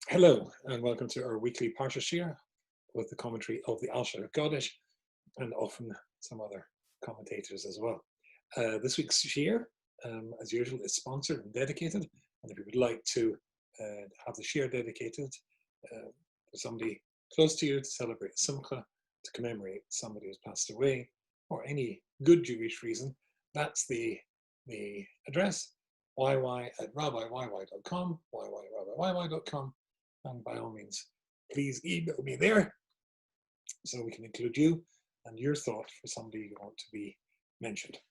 Hello, and welcome to our weekly Parsha Shiur with the commentary of the Alshich and often some other commentators as well. This week's Shiur, as usual, is sponsored and dedicated. And if you would like to have the Shiur dedicated for somebody close to you to celebrate Simcha, to commemorate somebody who's passed away, or any good Jewish reason, that's the address, yy@rabbiyyy.com, yy@rabbiyyy.com. And by all means, please email me there so we can include you and your thought for somebody you want to be mentioned.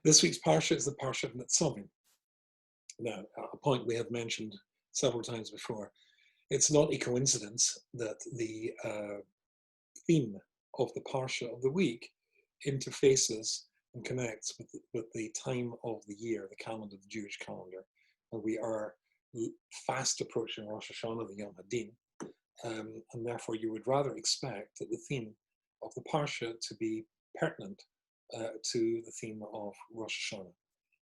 This week's Parsha is the Parsha of Netzavim. Now, a point we have mentioned several times before. It's not a coincidence that the theme of the Parsha of the week interfaces and connects with the time of the year, the calendar, the Jewish calendar. And we are fast approaching Rosh Hashanah, the Yom Hadin, and therefore you would rather expect that the theme of the Parsha to be pertinent to the theme of Rosh Hashanah.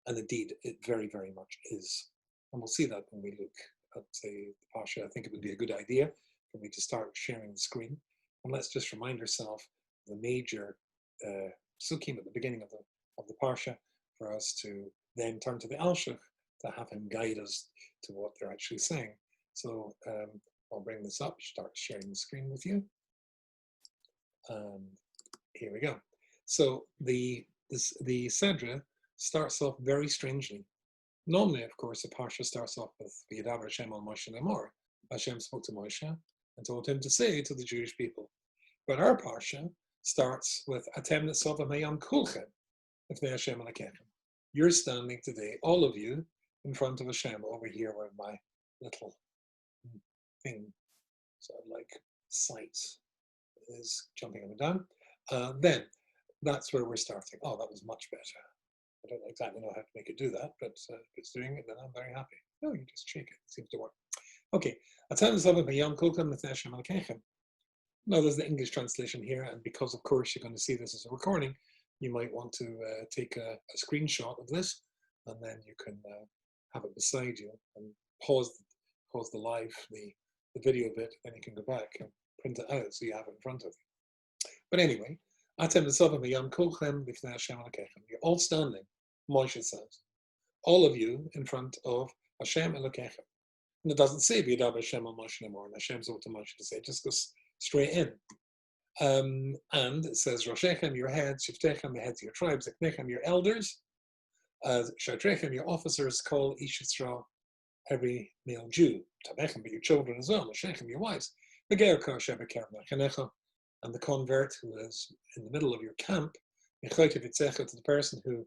And indeed, it very, very much is. And we'll see that when we look at the Parsha. I think it would be a good idea for me to start sharing the screen. And let's just remind ourselves the major psukim at the beginning of the Parsha for us to then turn to the Alshich to have him guide us to what they're actually saying. So I'll bring this up, start sharing the screen with you. And here we go. So the Sedra starts off very strangely. Normally, of course, the Parsha starts off with V'yidaber Hashem al Moshe lemor. Hashem spoke to Moshe and told him to say to the Jewish people. But our Parsha starts with Atem Netzavim hayam kulchem Ifnei Hashem Elokechem. You're standing today, all of you, in front of Hashem over here where my little thing, sort of like sight, is jumping up and down. Then that's where we're starting. Oh, that was much better. I don't exactly know how to make it do that, but if it's doing it, then I'm very happy. No, you just shake it. It seems to work. Okay. Now there's the English translation here, and because of course you're going to see this as a recording, you might want to take a screenshot of this, and then you can have it beside you and pause the live, the video bit, then you can go back and print it out so you have it in front of you. But anyway, you're all standing, Moshe says, all of you in front of Hashem Elokechem. And it doesn't say V'yidaber Hashem al Moshe lemor, and Hashem's over to Moshe to say, it just goes straight in. And it says, Roshechem, your heads, Shiftechem, the heads of your tribes, Eknechem, your elders, Shatrechem, your officers, call Ish Yisrael, every male Jew, Tabechem, but your children as well, Meshechem, your wives, the Ger Kar Shebeker Nachanecha, and the convert who is in the middle of your camp, to the person who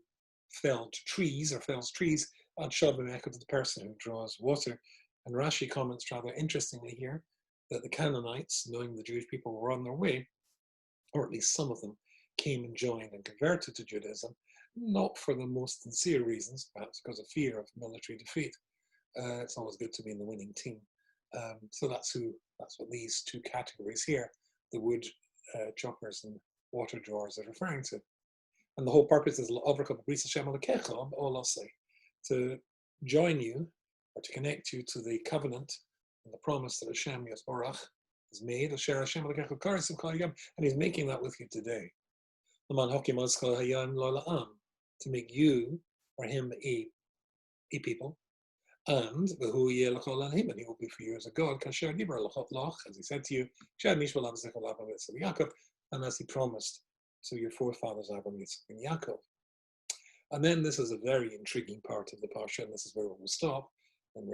fells trees, and Shabemecha to the person who draws water. And Rashi comments rather interestingly here that the Canaanites, knowing the Jewish people were on their way, or at least some of them, came and joined and converted to Judaism, not for the most sincere reasons, perhaps because of fear of military defeat. It's always good to be in the winning team. So that's what these two categories here, the wood choppers and water drawers, are referring to. And the whole purpose is to join you or to connect you to the covenant and the promise that Hashem Yisborach has made, and he's making that with you today. To make you or him a people, and he will be for you as a God, as he said to you, and as he promised to your forefathers Abraham, Yitzchak, and Yaakov. And then this is a very intriguing part of the Parsha, and this is where we will stop and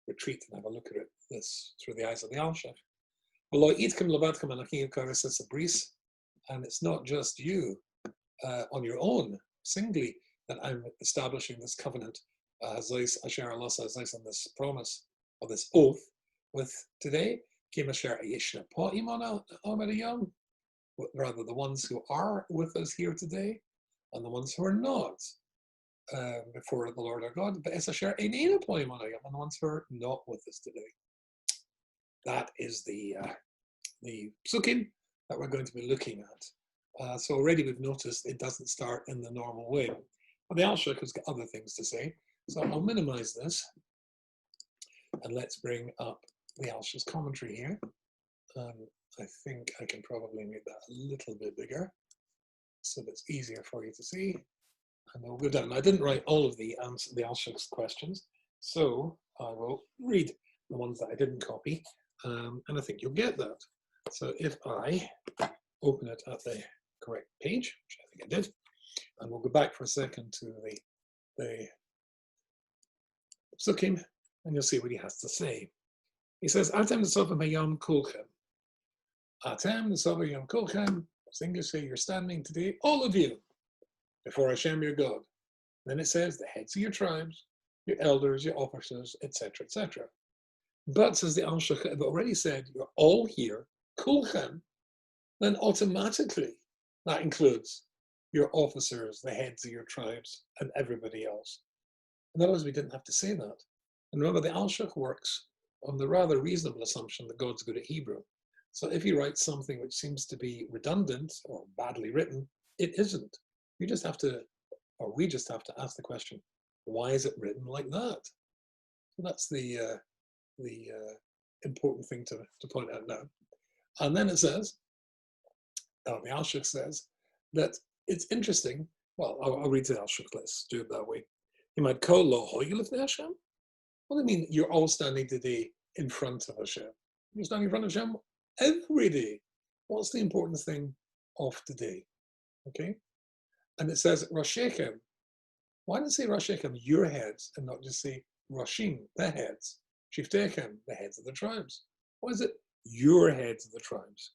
retreat and have a look at it this through the eyes of the Alshich. And it's not just you on your own, singly, that I'm establishing this covenant, Asher Allah says on this promise, or this oath, with today, rather the ones who are with us here today, and the ones who are not before the Lord our God, and the ones who are not with us today. That is the psukim that we're going to be looking at. So already we've noticed it doesn't start in the normal way. But the Alshich has got other things to say, so I'll minimize this. And let's bring up the Alshich's commentary here. I think I can probably make that a little bit bigger so that it's easier for you to see. And we'll go down. I didn't write all of the Alshich's questions, so I will read the ones that I didn't copy, and I think you'll get that. So if I open it at the correct page, which I think I did, and we'll go back for a second to the Psukim, and you'll see what he has to say. He says, Atem Netzavim Hayom Kulchem. Atem Netzavim Hayom Kulchem. It's English say you're standing today, all of you, before Hashem your God. Then it says the heads of your tribes, your elders, your officers, etc., etc. But, says the Alshich, I've already said you're all here, Kulchem, then automatically that includes your officers, the heads of your tribes, and everybody else. In other words, we didn't have to say that. And remember, the Alshich works on the rather reasonable assumption that God's good at Hebrew. So if he writes something which seems to be redundant or badly written, it isn't. You just have to, or we just have to ask the question, why is it written like that? So that's the important thing to point out now. And then it says, the Alshich says that it's interesting. Well, I'll read the Alshich. Let's do it that way. You might call lo hoylif Hashem. What do you mean you're all standing today in front of Hashem? You're standing in front of Hashem every day. What's the important thing of today? Okay? And it says Roshechem. Why does it say Roshechem, your heads, and not just say Roshim, the heads? Shiftechem, the heads of the tribes. Why is it your heads of the tribes?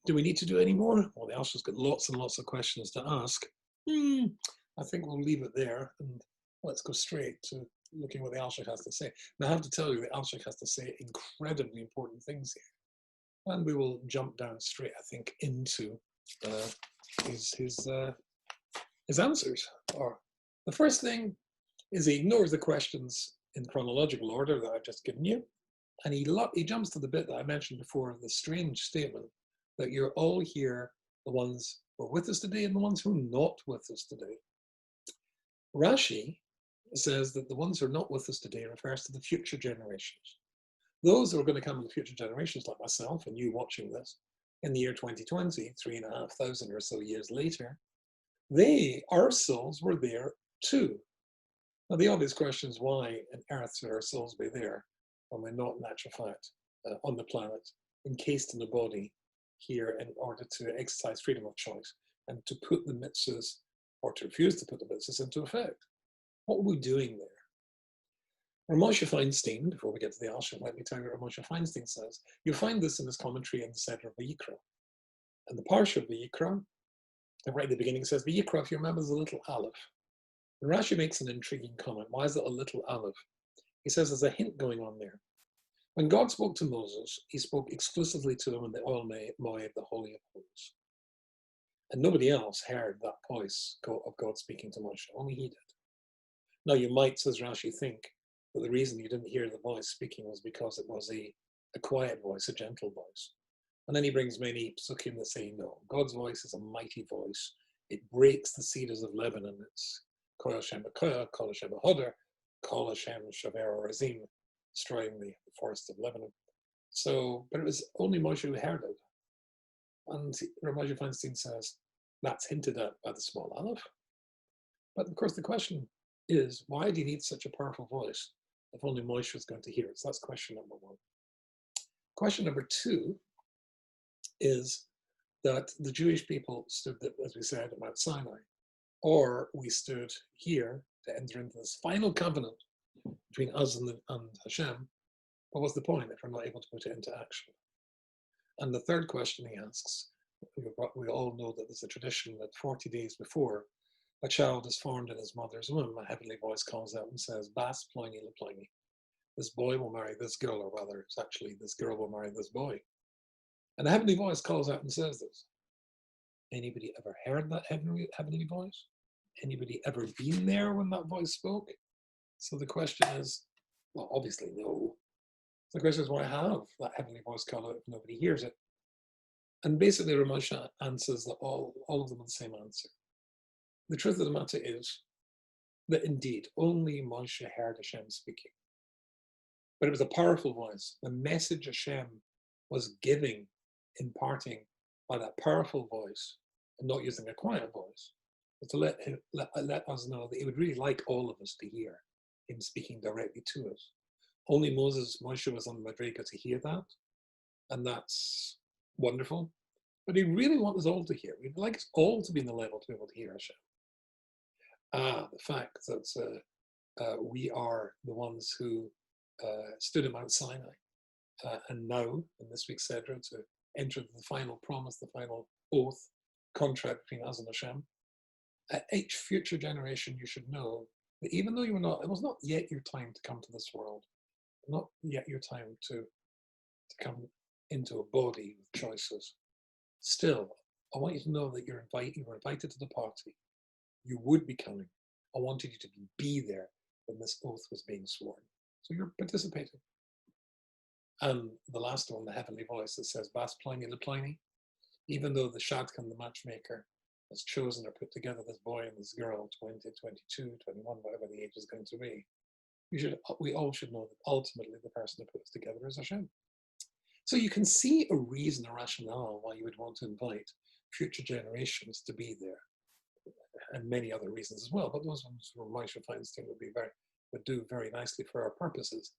Do we need to do any more? Well, the Alshich has got lots and lots of questions to ask. I think we'll leave it there and let's go straight to looking what the Alshich has to say. Now, I have to tell you, the Alshich has to say incredibly important things here. And we will jump down straight, I think, into his answers. Or the first thing is he ignores the questions in chronological order that I've just given you. And he jumps to the bit that I mentioned before, the strange statement that you're all here, the ones who are with us today and the ones who are not with us today. Rashi says that the ones who are not with us today refers to the future generations. Those who are going to come in the future generations, like myself and you watching this, in the year 2020, 3,500 or so years later, our souls were there too. Now, the obvious question is why on earth should our souls be there when we're not in actual fact on the planet, encased in the body here in order to exercise freedom of choice and to put the mitzvahs or to refuse to put the mitzvahs into effect? What are we doing there? Moshe Feinstein, before we get to the Alshich, let me tell you what Moshe Feinstein says. You'll find this in his commentary in the center of Vayikra. And the Parsha of Vayikra, right at the beginning, says Vayikra, if you remember, is a little aleph. And Rashi makes an intriguing comment. Why is it a little aleph? He says there's a hint going on there. When God spoke to Moses, he spoke exclusively to him in the Oil Moed, the Holy of Holies. And nobody else heard that voice of God speaking to Moshe, only he did. Now you might, says Rashi, think that the reason you didn't hear the voice speaking was because it was a quiet voice, a gentle voice. And then he brings many psukim that say, no, God's voice is a mighty voice. It breaks the cedars of Lebanon. It's Kol Hashem B'Koyah, Kol Hashem B'Hoder, Kol Hashem Shaver Razim, destroying the forest of Lebanon. So, but it was only Moshe who heard it. And Moshe Feinstein says, that's hinted at by the small aleph. But of course the question is, why do you need such a powerful voice if only Moshe was going to hear it? So that's question number one. Question number two is that the Jewish people stood, as we said, at Mount Sinai, or we stood here to enter into this final covenant between us and Hashem. What was the point if we're not able to put it into action? And the third question he asks, we all know that there's a tradition that 40 days before a child is formed in his mother's womb, a heavenly voice calls out and says, Bas Pliny LePliny. This boy will marry this girl, or rather, it's actually this girl will marry this boy. And the heavenly voice calls out and says this. Anybody ever heard that heavenly voice? Anybody ever been there when that voice spoke? So the question is, well, obviously no. The question is, why have that heavenly voice call out if nobody hears it? And basically, Ramosha answers that all of them are the same answer. The truth of the matter is that indeed only Moshe heard Hashem speaking. But it was a powerful voice. The message Hashem was giving, imparting by that powerful voice, and not using a quiet voice, was to let us know that he would really like all of us to hear him speaking directly to us. Only Moshe was on the Madrega to hear that, and that's wonderful. But he really wants us all to hear. He'd like us all to be in the level to be able to hear Hashem. The fact that we are the ones who stood at Mount Sinai, and now, in this week's Seder, to enter the final promise, the final oath, contract between us and Hashem. At each future generation, you should know that even though it was not yet your time to come to this world, not yet your time to come into a body with choices. Still, I want you to know that you were invited to the party. You would be coming. I wanted you to be there when this oath was being sworn. So you're participating. And the last one, the heavenly voice that says, Bas Pliny Le Pliny, even though the Shadchan, the matchmaker, has chosen or put together this boy and this girl, 20, 22, 21, whatever the age is going to be, we all should know that ultimately the person who puts together is Hashem. So you can see a reason, a rationale why you would want to invite future generations to be there, and many other reasons as well. But those ones where Moshe Feinstein would do very nicely for our purposes.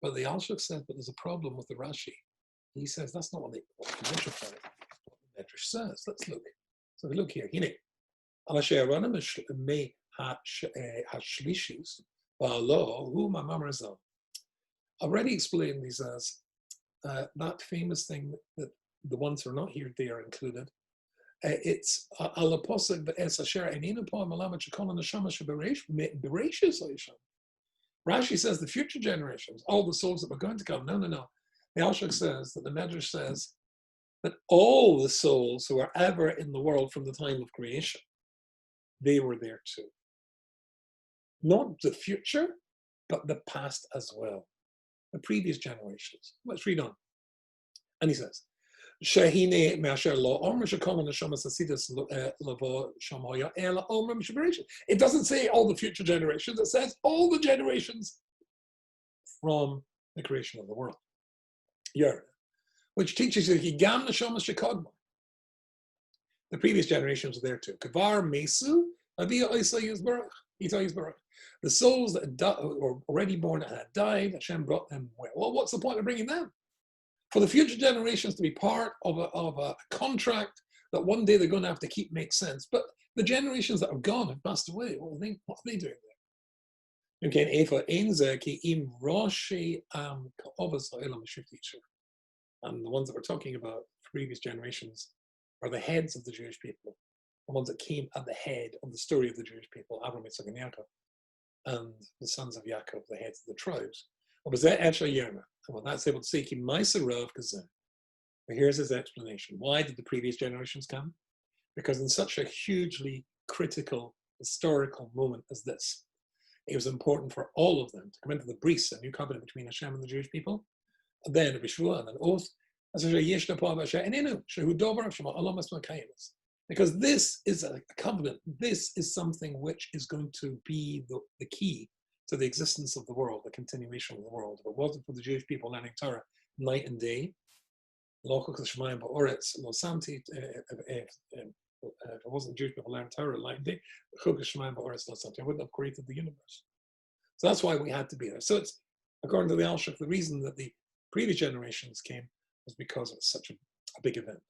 But the Alshich says, but there's a problem with the Rashi. He says that's not what the Medrash says. Let's look. So we look here. I've already explained these as that famous thing that the ones who are not here, they are included. It's Rashi says the future generations, all the souls that were going to come. No. The Alshich says that the Medrash says that all the souls who are ever in the world from the time of creation, they were there too. Not the future, but the past as well. The previous generations. Let's read on. And he says, it doesn't say all the future generations, it says all the generations from the creation of the world. Which teaches you the previous generations are there too. The souls that were already born and had died, Hashem brought them where? Well, what's the point of bringing them? For the future generations to be part of a contract that one day they're going to have to keep make sense. But the generations that have gone have passed away. What are they doing there? And the ones that we're talking about, previous generations, are the heads of the Jewish people, the ones that came at the head of the story of the Jewish people, Abraham, Yitzchak, and Yaakov, and the sons of Yaakov, the heads of the tribes. And when that's able to say, but here's his explanation. Why did the previous generations come? Because in such a hugely critical historical moment as this, it was important for all of them to come into the bris, a new covenant between Hashem and the Jewish people, and then a bishvua and an oath, because this is a covenant. This is something which is going to be the key to the existence of the world, the continuation of the world. If it wasn't for the Jewish people learning Torah night and day, if it wasn't Jewish people learning Torah night and day, I wouldn't have created the universe. So that's why we had to be there. So it's, according to the Alshich, the reason that the previous generations came was because it was such a big event.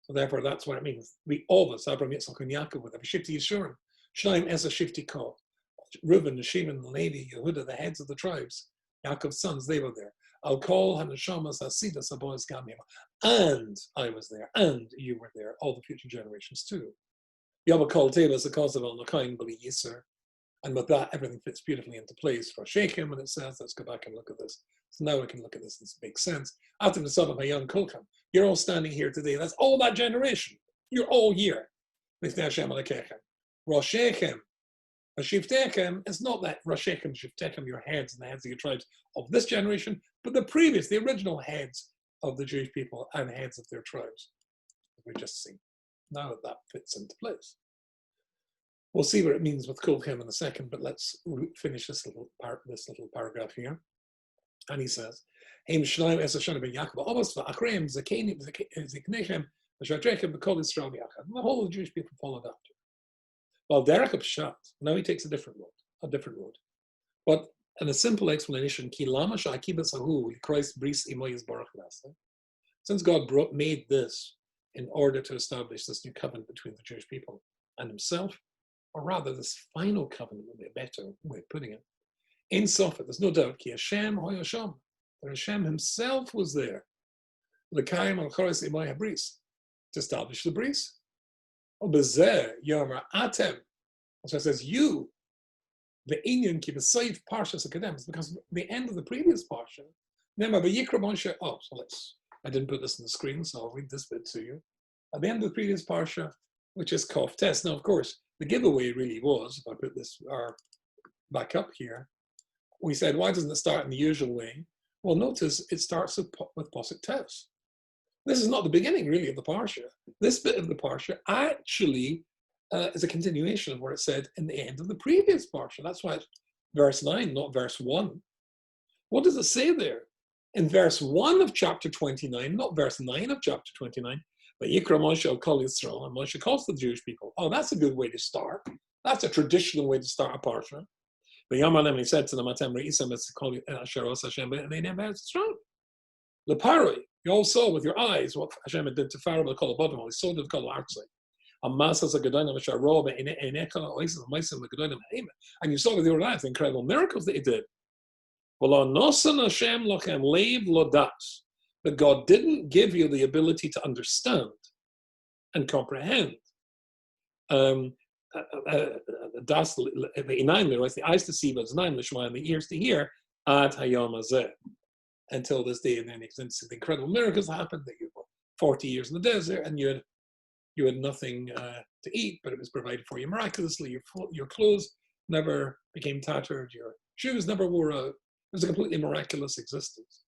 So therefore, that's what it means. We all of us, Abraham, Yitzchak, and Yaakov, with a Shifti Yishurim, Shnaim as a Shifti Kol, Reuben, Shimon, Levi, Yehuda, the heads of the tribes, Yaakov's sons, they were there. Al Kol, Hanashamas, Asidas, Abois, Gamim, and I was there, and you were there, all the future generations too. Yom Kol Teva is the cause of Al Nakaim, Bali Yisr, and with that, everything fits beautifully into place for Shechem, and it says, let's go back and look at this. So now we can look at this, this makes sense. After the Sodom Hayam Kulkam, you're all standing here today. That's all that generation. You're all here. Rosh Hashem, Shiftechem, it's not that Rosh Hashem, Shiftechem, your heads and the heads of your tribes of this generation, but the previous, the original heads of the Jewish people and heads of their tribes. We've just seen. Now that fits into place. We'll see what it means with Kulchem in a second, but let's finish this little paragraph here. And he says, "Heim Shnaim es Hashanah ben Yaakov, Abbas v'Achreim Zakenim Ziknechem v'Shadrechem v'Kol Yisrael Yachad." And the whole of the Jewish people followed after. Well, Derek Pshat. Now he takes a different road. But in a simple explanation, Ki lama sha'akibas hahu Christ bris imoyes baruch nasa. Since God made this in order to establish this new covenant between the Jewish people and Himself, or rather, this final covenant would be a better way of putting it. In Sophet, there's no doubt, Ki Hashem hoyasham, that Hashem Himself was there, l'kayim al choros imoy habris, to establish the bris. Obezeh yomer atem. So it says, you, the Inyan keep a safe Parsha Sakadems, because the end of the previous Parsha, I didn't put this on the screen, so I'll read this bit to you. At the end of the previous Parsha, which is Kof Test. Now, of course, the giveaway really was, if I put this back up here, we said, why doesn't it start in the usual way? Well, notice it starts with Posuk Test. This is not the beginning, really, of the Parsha. This bit of the Parsha actually is a continuation of what it said in the end of the previous Parsha. That's why it's verse 9, not verse 1. What does it say there? In verse 1 of chapter 29, not verse 9 of chapter 29, but Yikra Moshe al Kol Yisrael, and Moshe calls the Jewish people. Oh, that's a good way to start. That's a traditional way to start a Parsha. But Yamanem, he said to them, Atem Re'isam es Kol Asheros Hashem, and they never had strong. The Paroi, you all saw with your eyes what Hashem did to Pharaoh with Kol Abodam, he saw the Kol Artsai. And you saw with your eyes the incredible miracles that He did. But God didn't give you the ability to understand and comprehend. The eyes to see, but the ears to hear, until this day. And then the incredible miracles happened that you were 40 years in the desert and you had nothing to eat, but it was provided for you miraculously. Your clothes never became tattered. Your shoes never wore out. It was a completely miraculous existence.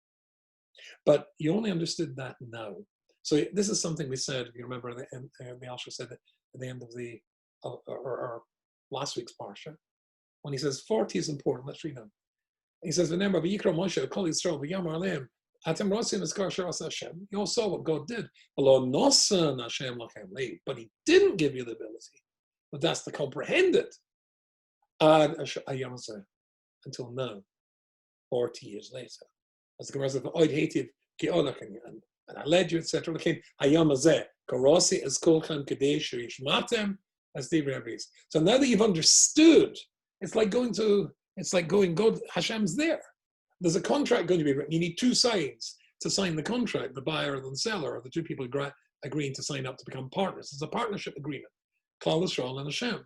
But you only understood that now. So this is something we said, if you remember, the Alshich said at the end of the or last week's Parsha, when he says 40 is important. Let's read them. He says, "Remember, V'yikra Moshe Kol Yisrael v'yamar aleim atem rosim es kar she'asa Hashem." You all saw what God did. But He didn't give you the ability. But that's to comprehend it. Until now, 40 years later. As the Gemara says, and I led you, etc. So now that you've understood, it's like going, God, Hashem's there. There's a contract going to be written. You need two sides to sign the contract, the buyer and the seller, or the two people agreeing to sign up to become partners. It's a partnership agreement. Klal Yisrael and Hashem.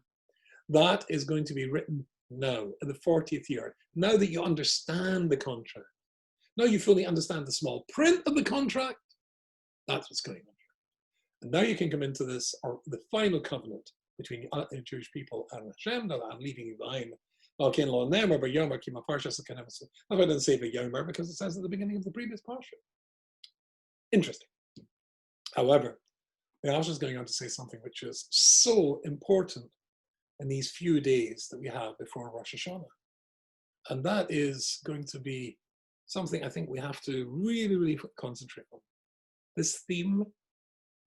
That is going to be written now, in the 40th year. Now that you understand the contract. Now you fully understand the small print of the contract. That's what's going on here. And now you can come into this, or the final covenant between the Jewish people and Hashem, that I'm leaving you behind. That's why I didn't say V'yomer, because it says at the beginning of the previous Parsha. Interesting. However, the Alshich is going on to say something which is so important in these few days that we have before Rosh Hashanah. And that is going to be something I think we have to really, really concentrate on. This theme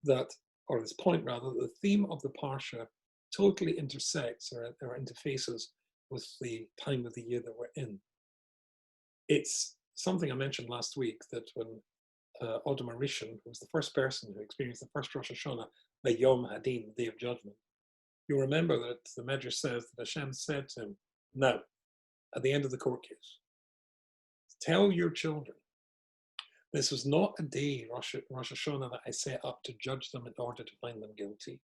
or this point rather, the theme of the Parsha totally intersects or interfaces with the time of the year that we're in. It's something I mentioned last week, that when Adam Rishon, who was the first person who experienced the first Rosh Hashanah, the Yom Hadin, the Day of Judgment, you'll remember that the Medrash says that Hashem said to him, now, at the end of the court case, tell your children, this was not a day, Rosh Hashanah, that I set up to judge them in order to find them guilty.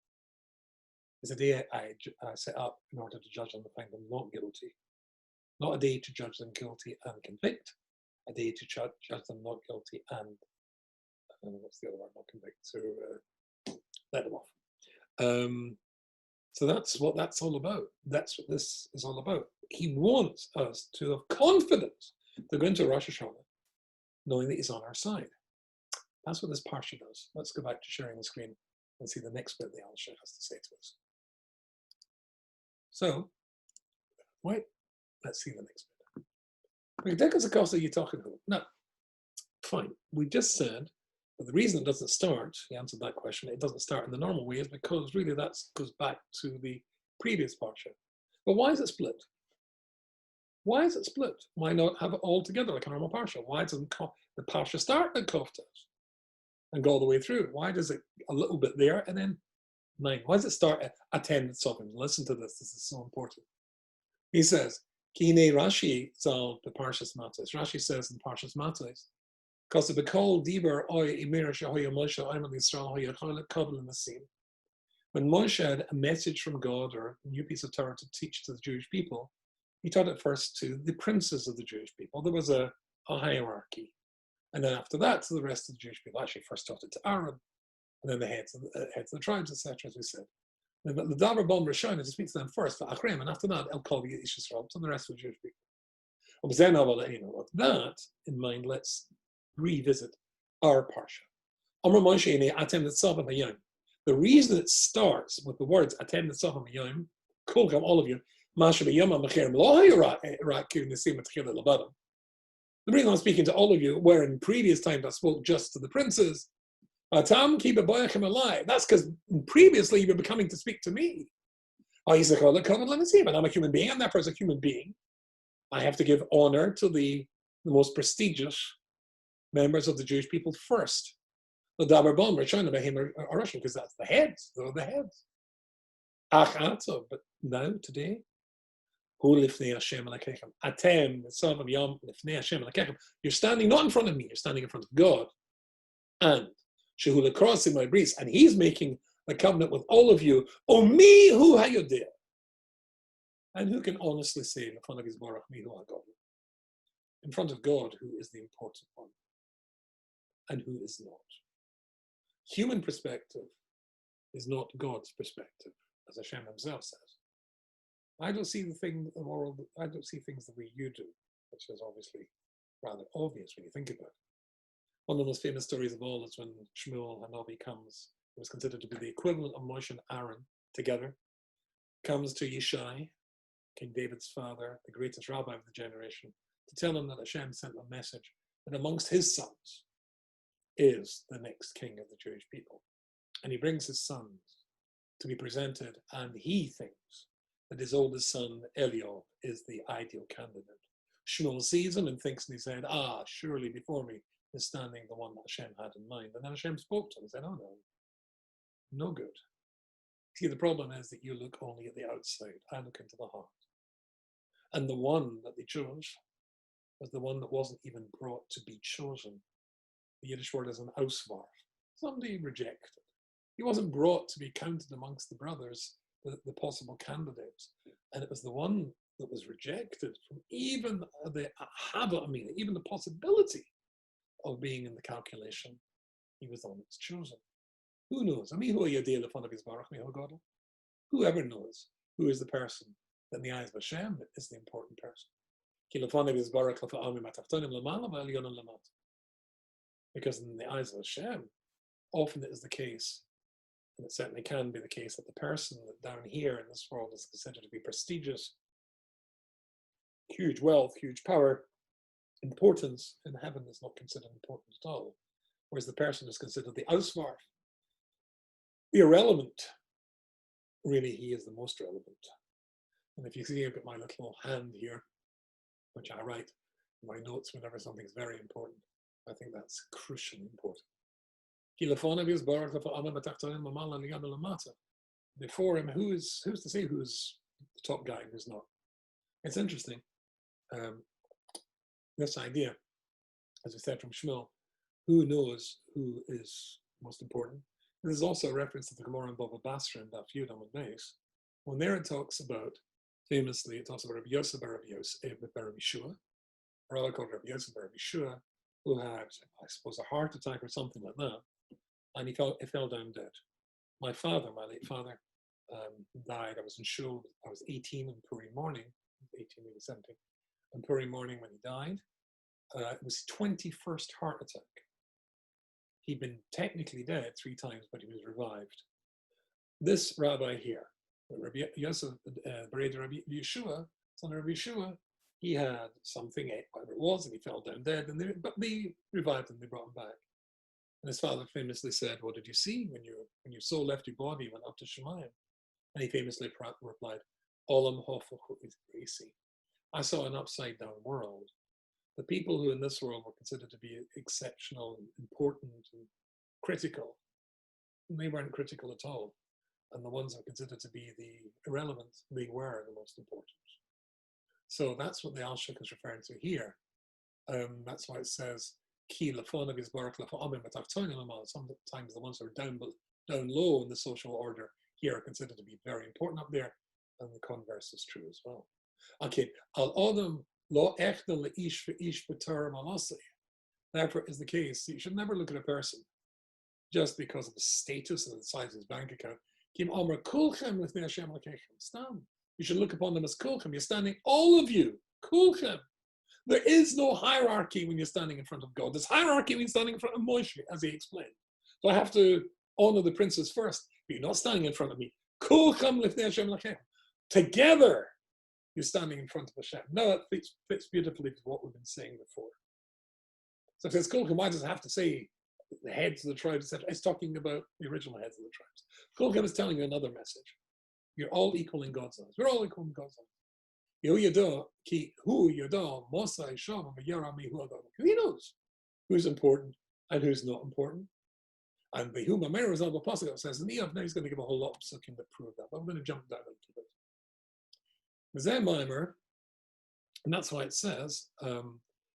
It's a day I set up in order to judge them and find them not guilty. Not a day to judge them guilty and convict, a day to judge them not guilty and, what's the other word, not convict, to let them off. So that's what that's all about. That's what this is all about. He wants us to have confidence to go into Rosh Hashanah, knowing that He's on our side. That's what this Parsha does. Let's go back to sharing the screen and see the next bit the Alshich has to say to us. So, wait, let's see the next bit. Now, fine. We just said that the reason it doesn't start, he answered that question, it doesn't start in the normal way is because really that goes back to the previous Parsha. But why is it split? Why is it split? Why not have it all together like a normal Parsha? Why doesn't the Parsha start at Koftas and go all the way through? Why does it a little bit there and then 9? Why does it start at 10 Netzavim? Listen to this. This is so important. He says, Kine Rashi zal the Parshas Matos. Rashi says in Parshas Matos, because of the call Diber Oy Emir Shahoya Moshe Ayman Yisrael Hoya Kabel in the scene. When Moshe had a message from God or a new piece of Torah to teach to the Jewish people, he taught it first to the princes of the Jewish people. There was a hierarchy. And then after that, to the rest of the Jewish people. Actually, first taught it to Aaron, and then the heads of the tribes, etc., as we said. But the Davar Bom Rishon is to speak to them first, but Achrem, and after that, El Kol Yisrael, to the rest of the Jewish people. With that in mind, let's revisit our Parsha. The reason it starts with the words Atem Netzavim Hayom, Kulgam, all of you, the reason I'm speaking to all of you, where in previous times I spoke just to the princes, that's because previously you were coming to speak to me. But I'm a human being, and that person's a human being. I have to give honor to the most prestigious members of the Jewish people first. The Dabar Bom, Russian, because that's the heads. They're the heads. But now, today, you're standing not in front of me, you're standing in front of God. And Shehula crossing my breeze, and he's making a covenant with all of you. Me who hayodeh. And who can honestly say in front of his Baruch me who God? In front of God, who is the important one, and who is not. Human perspective is not God's perspective, as Hashem himself says. I don't see the world, I don't see things the way you do, which is obviously rather obvious when you think about it. One of the most famous stories of all is when Shmuel Hanavi comes, who was considered to be the equivalent of Moshe and Aaron together, comes to Yishai, King David's father, the greatest rabbi of the generation, to tell him that Hashem sent a message that amongst his sons is the next king of the Jewish people. And he brings his sons to be presented, and he thinks that his oldest son, Eliel, is the ideal candidate. Shmuel sees him and thinks in his head, surely before me is standing the one that Hashem had in mind. And then Hashem spoke to him and said, no good. See, the problem is that you look only at the outside. I look into the heart. And the one that they chose was the one that wasn't even brought to be chosen. The Yiddish word is an auswarf. Somebody rejected. He wasn't brought to be counted amongst the brothers, the possible candidates. And it was the one that was rejected from even the even the possibility of being in the calculation. He was the one that's chosen. Who knows? Whoever knows who is the person that in the eyes of Hashem is the important person. Because in the eyes of Hashem, often it is the case, and it certainly can be the case, that the person that down here in this world is considered to be prestigious, huge wealth, huge power, importance, in heaven is not considered important at all. Whereas the person is considered the auswarf, the irrelevant. Really, he is the most relevant. And if you see I've got my little hand here, which I write in my notes whenever something's very important, I think that's crucially important. Before him, who's to say who's the top guy and who's not? It's interesting. This idea, as we said from Shmuel, who knows who is most important? There's also a reference to the Gemara in Bava Basra in that few on the base. When there it talks about, famously, it talks about Rabbi Yosef bar Rabbi Shiur, or rather called Rabbi Yosef bar Rabbi Shiur, who had, I suppose, a heart attack or something like that, and he fell down dead. My father, my late father, died. I was in shul. I was 18 on Purim morning, 18, maybe 17, on Purim morning when he died. It was his 21st heart attack. He'd been technically dead 3 times, but he was revived. This rabbi here, Rabbi Yosef, Bereder Rabbi Yeshua, son of Rabbi Yeshua, he had something, whatever it was, and he fell down dead. But they revived him, they brought him back. And his father famously said, "What did you see when your soul left your body and went up to Shemayim?" And he famously replied, "Olam hofuch is gracie. I saw an upside down world. The people who in this world were considered to be exceptional and important and critical, they weren't critical at all. And the ones that were considered to be the irrelevant, they were the most important." So that's what the Alshich is referring to here. That's why it says, "Ki lefonav yizbarach lefoamim v'tachtonim l'mal." Sometimes the ones who are down low in the social order here are considered to be very important up there, and the converse is true as well. Okay, al odom lo echna leish v'ish b'torah malasei. Therefore, is the case you should never look at a person just because of the status and the size of his bank account. Kim omer kulchem lifnei Hashem l'keichem. Stand. You should look upon them as kulchem. You're standing, all of you, kulchem. There is no hierarchy when you're standing in front of God. There's hierarchy when you're standing in front of Moshe, as he explained. So I have to honor the princes first. But you're not standing in front of me. Kulchem lifnei Hashem l'keichem. Together, you're standing in front of Hashem. No, that fits beautifully with what we've been saying before. So if it's kulchem, why does it have to say the heads of the tribes, etc.? It's talking about the original heads of the tribes. Kulchem is telling you another message. You're all equal in God's eyes. We're all equal in God's eyes. He knows who's important and who's not important. And the Huma Meir is on the Pasuk says, and Eov now he's going to give a whole lot of psukim that prove that. But I'm going to jump down a little bit. Zeh Maimer, and that's why it says,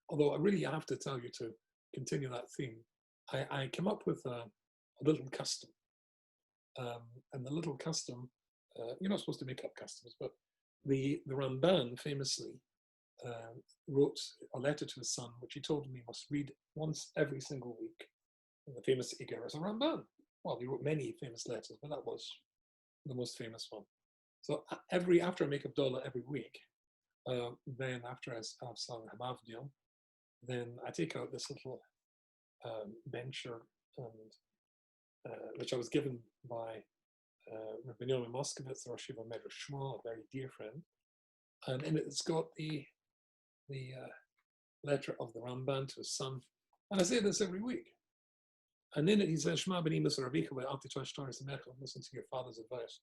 although I really have to tell you to continue that theme, I came up with a little custom. And the little custom, you're not supposed to make up customs, but the Ramban famously wrote a letter to his son, which he told him he must read once every single week. And the famous Igeras of Ramban. Well, he wrote many famous letters, but that was the most famous one. So after I make Abdullah every week, then after I've sung Hamavdil, then I take out this little bencher, and which I was given by Rabbi Noam Moskowitz, the Rosh of Medrash Shmuel, a very dear friend, and in it it's got the letter of the Ramban to his son, and I say this every week. And in it he says, "Shema b'ni Moshe Rabbeinu ve'al titosh Torah semecha." Listen to your father's advice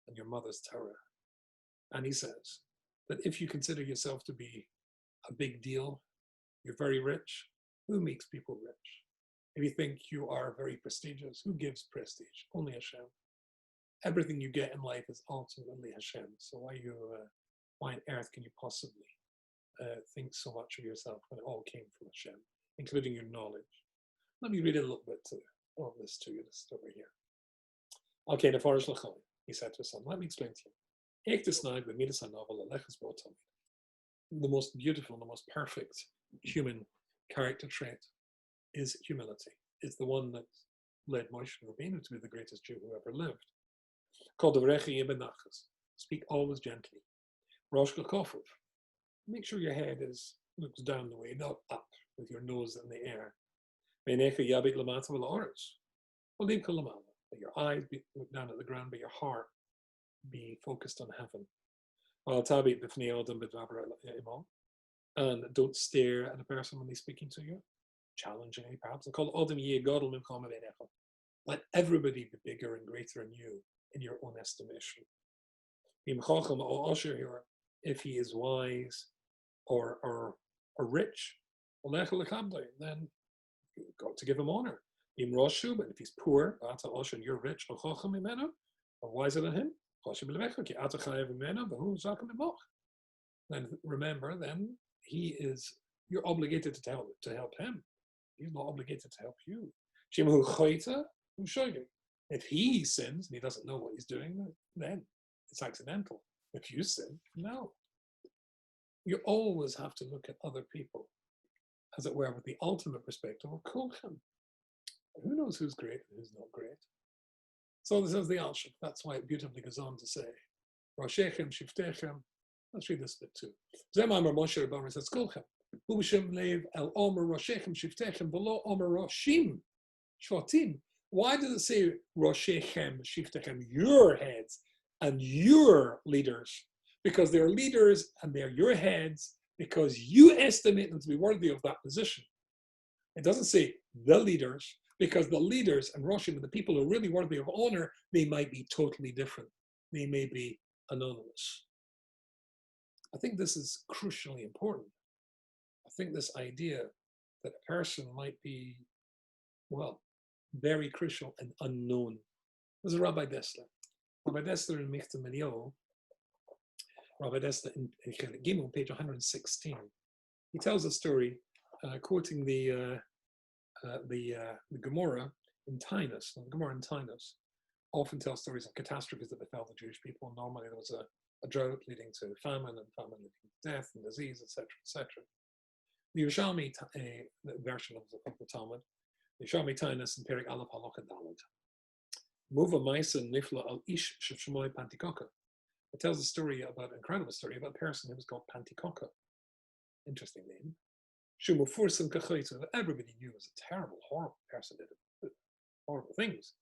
and your mother's Torah. And he says that if you consider yourself to be a big deal, you're very rich, who makes people rich? If you think you are very prestigious, who gives prestige? Only Hashem. Everything you get in life is ultimately Hashem. So why on earth can you possibly think so much of yourself when it all came from Hashem, including your knowledge? Let me read a little bit of this to you, this over here. Okay, the Farish Lachon, he said to his son, let me explain to you. The most beautiful, the most perfect human character trait is humility. It's the one that led Moshe Rabbeinu to be the greatest Jew who ever lived. Called the speak always gently. Rosh Kakofov, make sure your head looks down the way, not up with your nose in the air. But your eyes look down at the ground, but your heart be focused on heaven. And don't stare at a person when they're speaking to you, challengingly perhaps. Let everybody be bigger and greater than you in your own estimation. If he is wise or rich, then you've got to give him honor. But if he's poor, and you're rich, or wiser than him, then remember, then you're obligated to help him. He's not obligated to help you. If he sins and he doesn't know what he's doing, then it's accidental. If you sin, no. You always have to look at other people, as it were, with the ultimate perspective of kulchem. Who knows who's great and who's not great? So this is the Alshich. That's why it beautifully goes on to say, Roshechem, Shiftechem. Let's read this bit too. Zemamar Moshe Rabbeinu says, kulchem. Ubishem leiv el omer Roshechem, Shiftechem, below omer Roshim, Shvatim. Why does it say Roshechem, Shiftechem, your heads, and your leaders, because they're leaders and they're your heads, because you estimate them to be worthy of that position. It doesn't say the leaders, because the leaders and Rosh and the people who are really worthy of honor, they might be totally different. They may be anonymous. I think this is crucially important. I think this idea that a person might be, well, very crucial and unknown. There's a Rabbi Dessler. Rabbi Dessler in Michtav Menio, Rabbi Dessler in Gimel, page 116. He tells a story, quoting the Gemara in Tainus. The Gemara in Tainus often tells stories of catastrophes that befell the Jewish people. Normally there was a drought leading to famine, and famine leading to death and disease, etc., etc. The Yerushalmi version of the Talmud, the Yerushalmi Tainus in Perik Aleph Halacha Daled. Muva Maisa Nifla Al Ish Shemoi Pantikoka. It tells a story about, an incredible story about a person who was called Pantikoka. Interesting name. Shumufursim Kachoitsu, that everybody knew was a terrible, horrible person, did horrible things.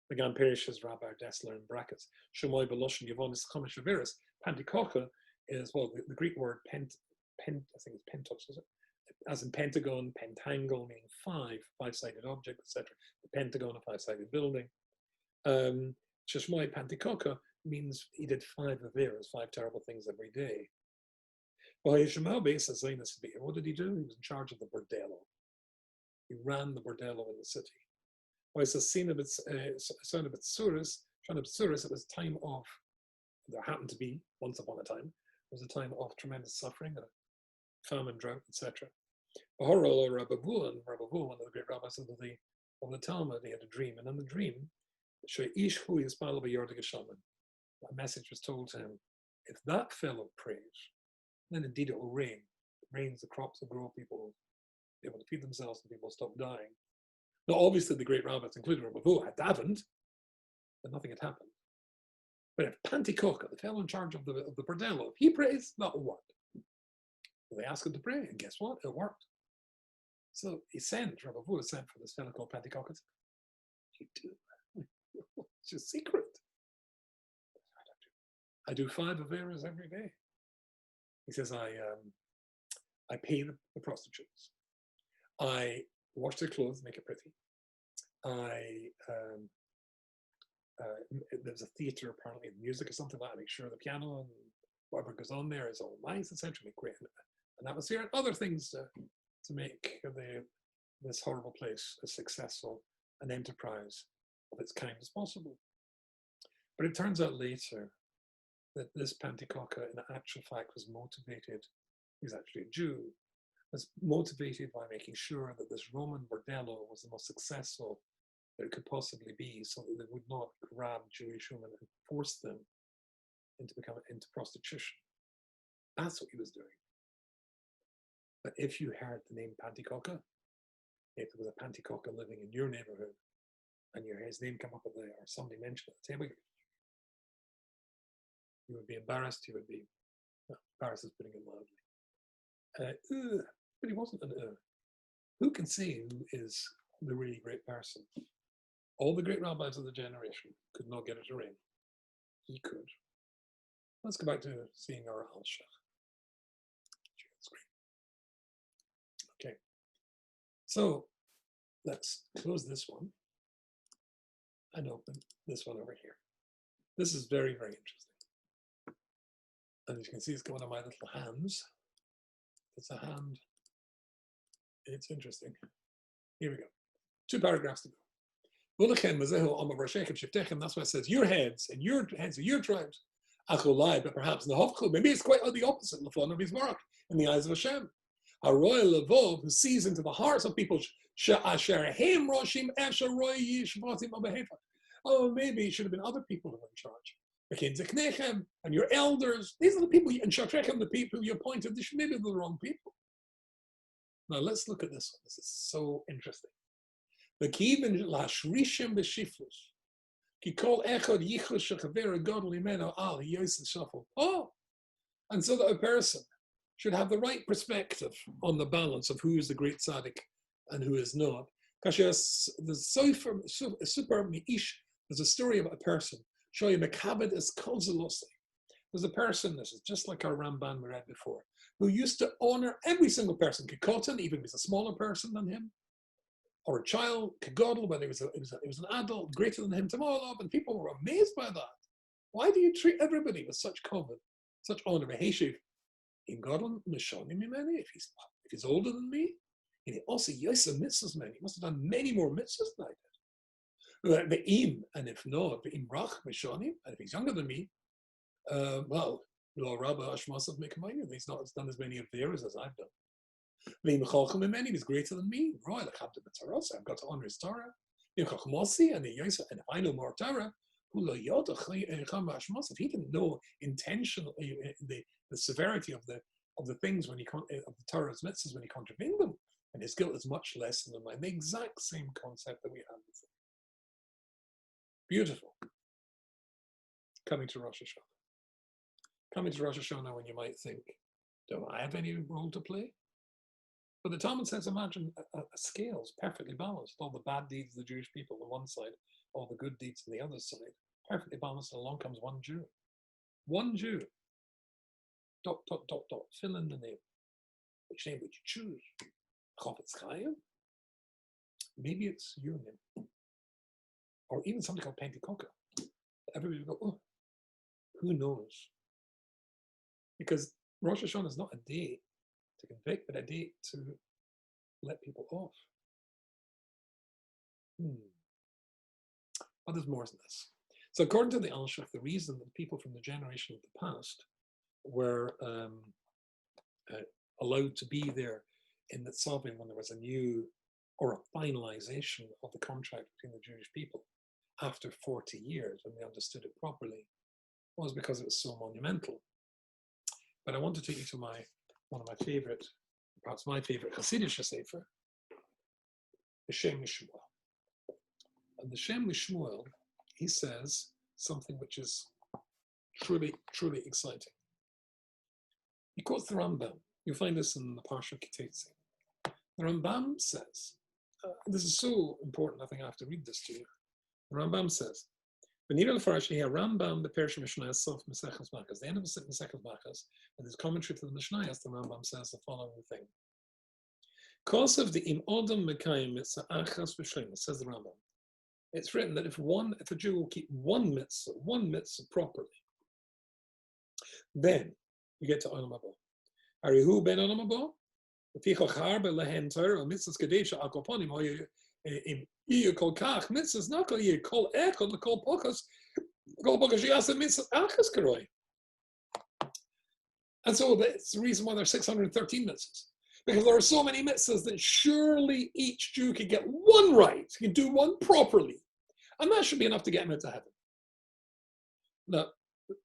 Began Perish's Rabbi Dessler in brackets. Shemoi Beloshin Yavonis Chomish Aviris. Pantikoka is, well, the Greek word I think it's pentos, is it? As in pentagon, pentangle, meaning five-sided object, etc. The pentagon, a five-sided building. Sheshmoi Pantikoka means he did 5 averas, 5 terrible things every day. What did he do? He was in charge of the bordello. He ran the bordello in the city. It was time of, there happened to be, once upon a time, it was a time of tremendous suffering, famine, drought, etc. Rabbi Bull, one of the great rabbis of the Talmud, he had a dream, and in the dream, a message was told to him: if that fellow prays, then indeed it will rain. It rains, the crops will grow, people will be able to feed themselves, and people will stop dying. Now, obviously, the great rabbis, including Rabbi Bull, had davened, but nothing had happened. But if Pantikoka, the fellow in charge of the bordello, if he prays, that will work. They asked him to pray, and guess what? It worked. So he sent, Rabbi Bull sent for this fellow called Pantikoka. You do. It's your secret. I do 5 averas every day. He says, I pay the prostitutes. I wash their clothes, make it pretty. There's a theater, apparently, music or something like that. I make sure the piano and whatever goes on there is all nice, essentially, make great an atmosphere, and other things to make this horrible place as successful an enterprise of its kind as possible. But it turns out later that this Pantikoka, in actual fact, was motivated, he's actually a Jew, was motivated by making sure that this Roman bordello was the most successful that it could possibly be, so that they would not grab Jewish women and force them into prostitution. That's what he was doing. But if you heard the name Pantikoka, if there was a Pantikoka living in your neighborhood, and you hear his name come up at or somebody mentioned at the table, you would be embarrassed. You would be, embarrassed is putting it mildly. But he wasn't an Who can say who is the really great person? All the great rabbis of the generation could not get it to rain. He could. Let's go back to seeing our Alshich. Okay. So let's close this one and open this one over here. This is very, very interesting. And as you can see, it's got one of my little hands. It's a hand. It's interesting. Here we go. 2 paragraphs to go. That's why it says your heads and your heads of your tribes. But perhaps in the Hofchul, maybe it's quite the opposite. In the eyes of Hashem. A royal Levov who sees into the hearts of people. Oh, maybe it should have been other people who were in charge. And your elders, these are the people, and Shatrechem, the people you appointed, maybe they're the wrong people. Now let's look at this one. This is so interesting. The Kivin Lashrishim Beshiflus. Kikol Echad Yichus Shachavera Godel Imeno Al Yosef Shuffle. Oh, and so that a person should have the right perspective on the balance of who is the great tzaddik and who is not. There's a story about a person Show you Makabed is Kolzalosi. There's a person, this is just like our Ramban we read before, who used to honor every single person, Kikotan, even if he was a smaller person than him, or a child, Kagodl, whether it was an adult greater than him, Tamolov, and people were amazed by that. Why do you treat everybody with such covet, such honor? If he's older than me, and he also Yosef mitzvahs many, he must have done many more mitzvahs than I did. And if not, and if he's younger than me, well, he's not done as many affairs as I've done. He's greater than me. I've got to honor his Torah. And if I know more Torah, if he didn't know intentionally the severity of the things when he of the Torah's mitzvahs when he contravened them, and his guilt is much less than mine. The exact same concept that we had before. Beautiful. Coming to Rosh Hashanah when you might think, do I have any role to play? But the Talmud says, imagine a scales perfectly balanced. All the bad deeds of the Jewish people on one side, all the good deeds on the other side, perfectly balanced, and along comes one Jew. One Jew. ... Fill in the name. Which name would you choose? Chofetz Chaim? Maybe it's your name. Or even something called Pentecoca. Everybody would go, oh, who knows? Because Rosh Hashanah is not a day to convict, but a day to let people off. But there's more than this. So according to the Alshich, the reason that people from the generation of the past were allowed to be there in Netzavim when there was a new or a finalization of the contract between the Jewish people after 40 years, when they understood it properly, was because it was so monumental. But I want to take you to one of my favorite, perhaps my favorite Hasidic Sefer, the Shem Mishmuel. And the Shem Mishmuel, he says something which is truly, truly exciting. He quotes the Rambam. You'll find this in the Parsha Kitetzi. The Rambam says, this is so important, I think I have to read this to you. The Rambam says, V'nira l'farash here, Rambam, the Parsha Mishnah, Sof Mesechus Makas, the end of the Mesechus Makas, and his commentary to the Mishnah, the Rambam says the following thing. Kosev the im odom mekayim mitzvah achas v'shleima, says the Rambam. It's written that if a Jew will keep one mitzvah properly, then you get to Olam Haba. Arihu ben Olam Haba, v'tichoch harbe lehen Torah, mitzvahs kadesha akoponim, im kol kach mitzvahs nakol yir kol echad l'kol pokas yasa mitzvahs achas karoi. And so that's the reason why there's 613 mitzvahs. Because there are so many mitzvahs that surely each Jew can get one right, can do one properly. And that should be enough to get him into heaven. Now,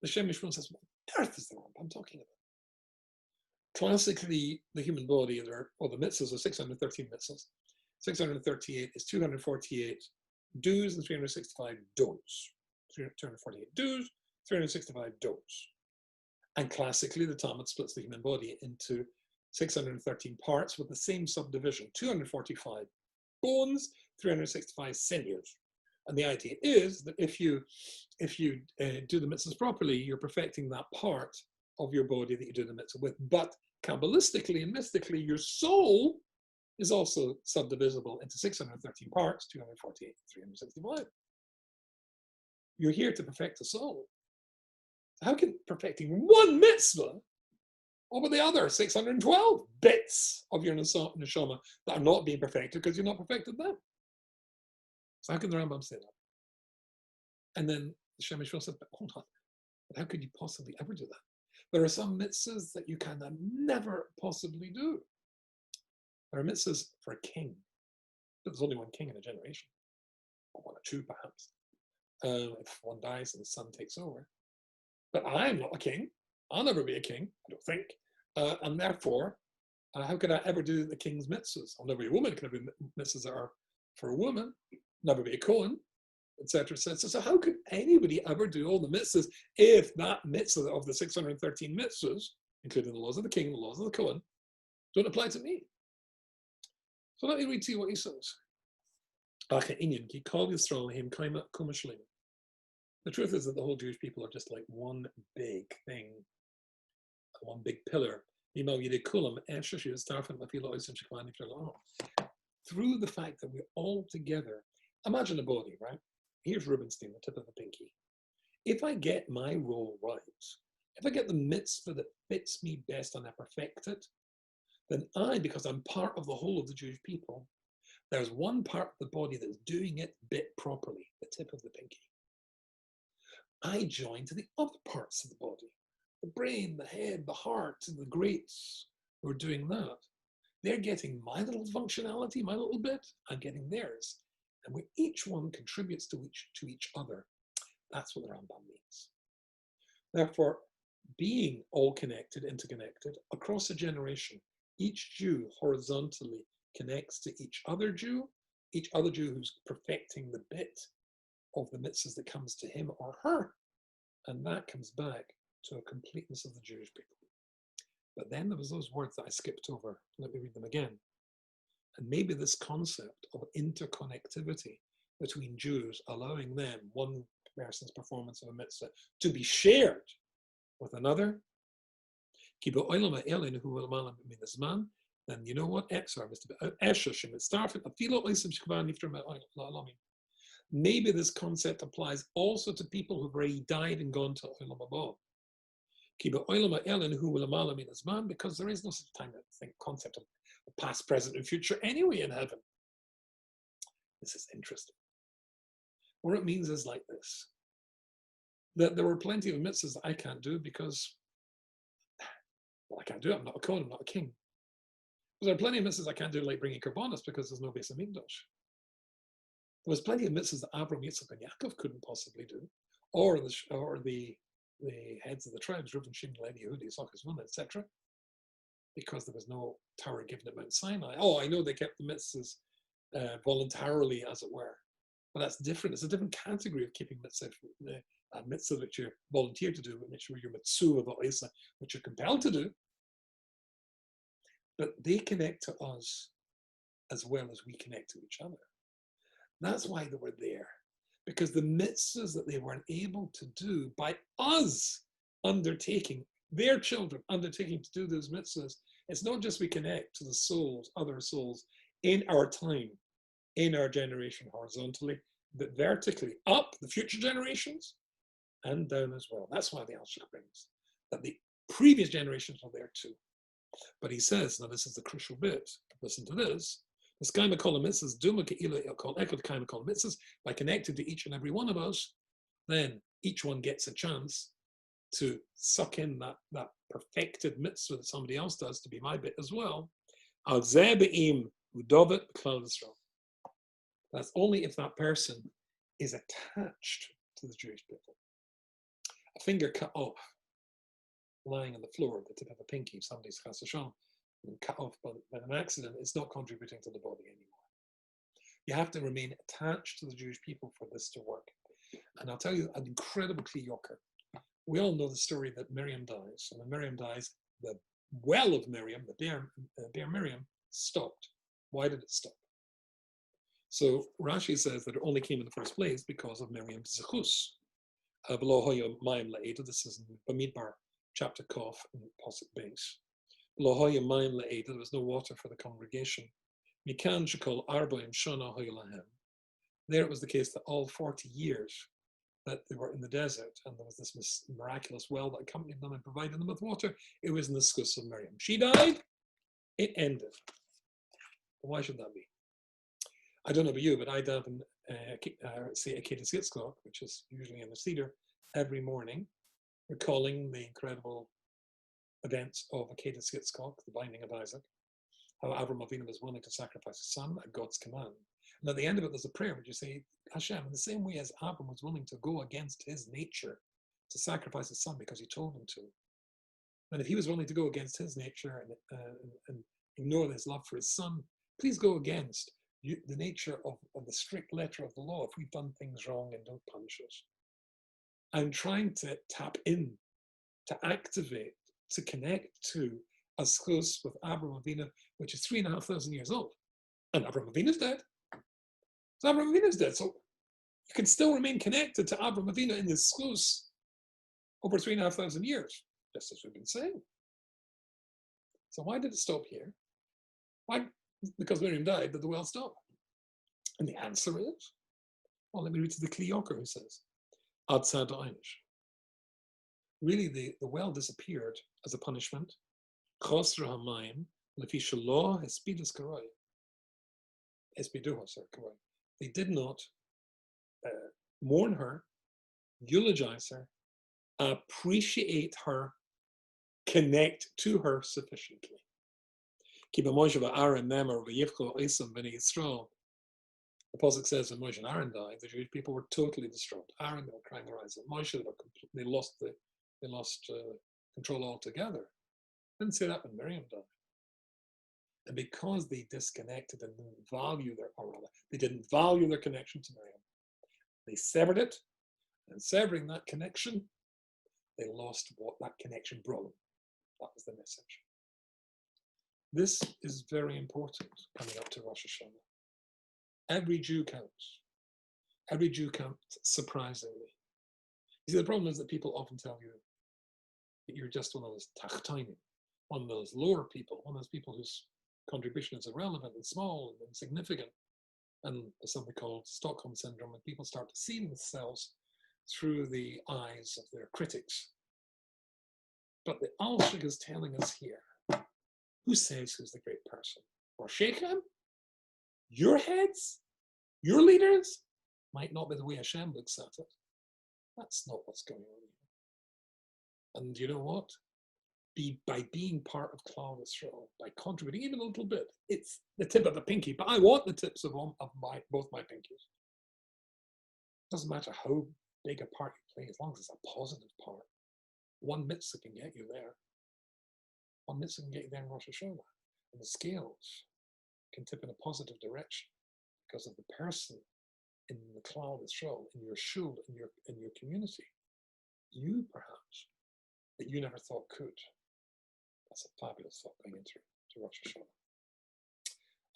the Shem Mishmuel says, what on earth is the Rambam talking about? Classically, the human body, or the mitzvahs are 613 mitzvahs. 638 is 248 do's and 365 don'ts. 248 do's, 365 don'ts. And classically, the Talmud splits the human body into 613 parts with the same subdivision, 245 bones, 365 sinews. And the idea is that if you do the mitzvahs properly, you're perfecting that part of your body that you do the mitzvah with. But Kabbalistically and mystically, your soul is also subdivisible into 613 parts, 248, 365. You're here to perfect the soul. How can perfecting one mitzvah over the other 612 bits of your neshama that are not being perfected because you're not perfected them? So how can the Rambam say that? And then the Shem Mishmuel said, but hold on, but how could you possibly ever do that? There are some mitzvahs that you can never possibly do. There are mitzvahs for a king, but there's only one king in a generation, or one or two perhaps. If one dies and the son takes over. But I'm not a king. I'll never be a king, I don't think. And therefore, how could I ever do the king's mitzvahs? I'll never be a woman. Can I do mitzvahs that are for a woman? Never be a Kohen, etc., etc. So how could anybody ever do all the mitzvahs if that mitzvah of the 613 mitzvahs, including the laws of the king, the laws of the Kohen, don't apply to me? So let me read to you what he says. The truth is that the whole Jewish people are just like one big thing, one big pillar. Through the fact that we're all together. Imagine a body, right? Here's Rubinstein, the tip of the pinky. If I get my role right, if I get the mitzvah that fits me best and I perfect it, then I, because I'm part of the whole of the Jewish people, there's one part of the body that's doing it bit properly, the tip of the pinky. I join to the other parts of the body, the brain, the head, the heart, and the greats who are doing that. They're getting my little functionality, my little bit, I'm getting theirs. And where each one contributes to each other, that's what the Rambam means. Therefore, being all connected, interconnected, across a generation, each Jew horizontally connects to each other Jew who's perfecting the bit of the mitzvahs that comes to him or her. And that comes back to a completeness of the Jewish people. But then there was those words that I skipped over. Let me read them again. And maybe this concept of interconnectivity between Jews, allowing them, one person's performance of a mitzvah, to be shared with another. Then you know what? Maybe this concept applies also to people who've already died and gone to Olam Haba. Because there is no such time concept of past, present, and future anyway in heaven. This is interesting. What it means is like this: that there were plenty of mitzvahs that I can't do because, well, I can't do it. I'm not a Kohen, I'm not a king. But there are plenty of mitzvahs I can't do, like bringing korbanos, because there's no Beis Hamikdash. There was plenty of mitzvahs that Abraham, Yitzchak, and Yaakov couldn't possibly do, or the heads of the tribes, Reuven, Shimon, Levi, Yehuda, Yisachar, Zebulun, etc., because there was no Torah given at Mount Sinai. Oh, I know they kept the mitzvahs voluntarily, as it were, but that's different. It's a different category of keeping mitzvah, mitzvah which you're volunteered to do, which you're mitzvah, which you're compelled to do. But they connect to us as well as we connect to each other. That's why they were there, because the mitzvahs that they weren't able to do by us undertaking, their children undertaking to do those mitzvahs, it's not just we connect to the souls, other souls, in our time, in our generation horizontally, but vertically up the future generations and down as well. That's why the Alshich brings that the previous generations are there too. But he says, now this is the crucial bit, listen to this. By connecting to each and every one of us, then each one gets a chance to suck in that perfected mitzvah that somebody else does to be my bit as well. That's only if that person is attached to the Jewish people. A finger cut off, lying on the floor, the tip of a pinky, if somebody's chas v'shalom, cut off by an accident, it's not contributing to the body anymore. You have to remain attached to the Jewish people for this to work. And I'll tell you an incredible kliyoker. We all know the story that Miriam dies. And when Miriam dies, the well of Miriam, the bear Miriam, stopped. Why did it stop? So Rashi says that it only came in the first place because of Miriam's zechus. This is in Bamidbar, chapter Kof, and Posuk base. There was no water for the congregation. There it was the case that all 40 years that they were in the desert, and there was this miraculous well that accompanied them and provided them with water, it was in the zechus of Miriam. She died, it ended. Why should that be? I don't know about you, but I daven, say a Akedah Yitzchak, which is usually in the Seder, every morning, recalling the incredible events of Akedah Yitzchak, the binding of Isaac, how Avraham Avinu was willing to sacrifice his son at God's command. And at the end of it, there's a prayer where you say, Hashem, in the same way as Avraham was willing to go against his nature to sacrifice his son because he told him to, and if he was willing to go against his nature and ignore his love for his son, please go against the nature of the strict letter of the law if we've done things wrong, and don't punish us. I'm trying to tap in, to activate, to connect to a zechus with Avraham Avinu, which is 3,500 years old. And Avraham Avinu's dead. So Avraham Avinu's dead. So you can still remain connected to Avram Avinu in this schus over 3,500 years, just as we've been saying. So why did it stop here? Why? Because Miriam died, did the well stop? And the answer is, well, let me read to the Kli Yoker who says, Ad Tzad Einish. Really, the well disappeared as a punishment. Chosra hamayim lefi shelo hespidus karoi. Espiduhos karoi. They did not mourn her, eulogize her, appreciate her, connect to her sufficiently. The Pasuk says when Moshe and Aaron died, the Jewish people were totally distraught. Aaron, they were crying their eyes out. Moshe, they lost control altogether. Didn't say that when Miriam died. And because they disconnected and didn't value they didn't value their connection to Miriam. They severed it, and severing that connection, they lost what that connection brought them. That was the message. This is very important coming up to Rosh Hashanah. Every Jew counts. Every Jew counts, surprisingly. You see, the problem is that people often tell you that you're just one of those tachtainim, one of those lower people, one of those people whose contribution is irrelevant and small and insignificant. And there's something called Stockholm Syndrome, when people start to see themselves through the eyes of their critics. But the Alshich is telling us here, who says who's the great person? Or Shechem? Your heads? Your leaders? Might not be the way Hashem looks at it. That's not what's going on here. And you know what? By being part of Klal Yisrael, by contributing even a little bit, it's the tip of the pinky, but I want the tips of both my pinkies. Doesn't matter how big a part you play, as long as it's a positive part. One mitzvah can get you there. One mitzvah can get you there in Rosh Hashanah. And the scales can tip in a positive direction because of the person in the Klal Yisrael, in your shul, in your community. You perhaps, that you never thought could. That's a fabulous thought going into Rosh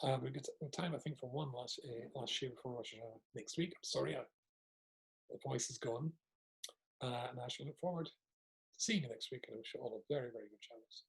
Hashanah. We've got time, I think, for one last shiur before Rosh Hashanah next week. I'm sorry, the voice is gone. And I shall look forward to seeing you next week, and I wish you all a very, very good chance.